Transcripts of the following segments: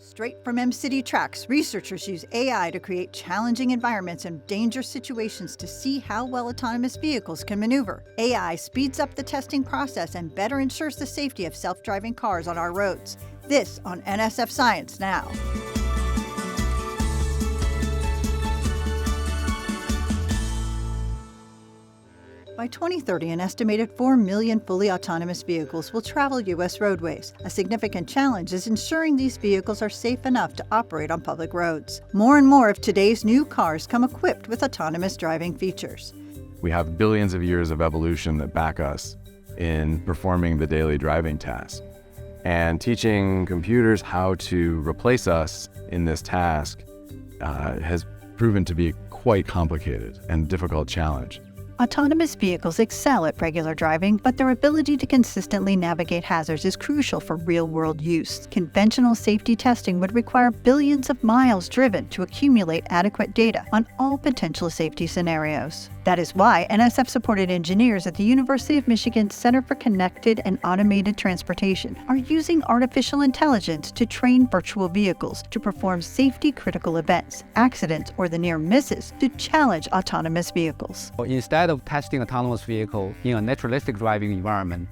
Straight from M-City Tracks, researchers use AI to create challenging environments and dangerous situations to see how well autonomous vehicles can maneuver. AI speeds up the testing process and better ensures the safety of self-driving cars on our roads. This on NSF Science Now. By 2030, an estimated 4 million fully autonomous vehicles will travel U.S. roadways. A significant challenge is ensuring these vehicles are safe enough to operate on public roads. More and more of today's new cars come equipped with autonomous driving features. We have billions of years of evolution that back us in performing the daily driving task. And teaching computers how to replace us in this task has proven to be quite complicated and a difficult challenge. Autonomous vehicles excel at regular driving, but their ability to consistently navigate hazards is crucial for real-world use. Conventional safety testing would require billions of miles driven to accumulate adequate data on all potential safety scenarios. That is why NSF-supported engineers at the University of Michigan Center for Connected and Automated Transportation are using artificial intelligence to train virtual vehicles to perform safety-critical events, accidents, or the near misses to challenge autonomous vehicles. Instead of testing autonomous vehicle in a naturalistic driving environment,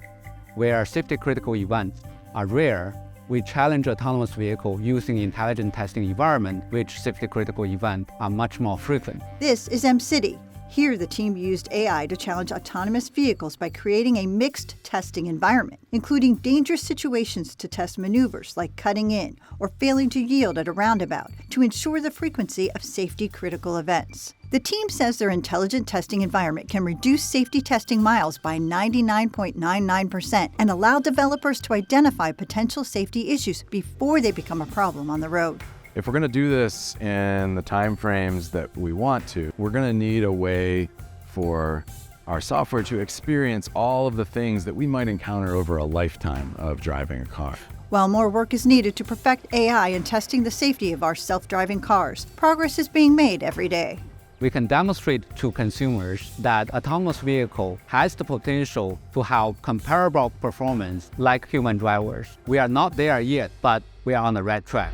where safety-critical events are rare, we challenge autonomous vehicle using intelligent testing environment, which safety-critical events are much more frequent. This is M-City. Here, the team used AI to challenge autonomous vehicles by creating a mixed testing environment, including dangerous situations to test maneuvers like cutting in or failing to yield at a roundabout to ensure the frequency of safety-critical events. The team says their intelligent testing environment can reduce safety testing miles by 99.99% and allow developers to identify potential safety issues before they become a problem on the road. If we're going to do this in the time frames that we want to, we're going to need a way for our software to experience all of the things that we might encounter over a lifetime of driving a car. While more work is needed to perfect AI in testing the safety of our self-driving cars, progress is being made every day. We can demonstrate to consumers that autonomous vehicle has the potential to have comparable performance like human drivers. We are not there yet, but we are on the right track.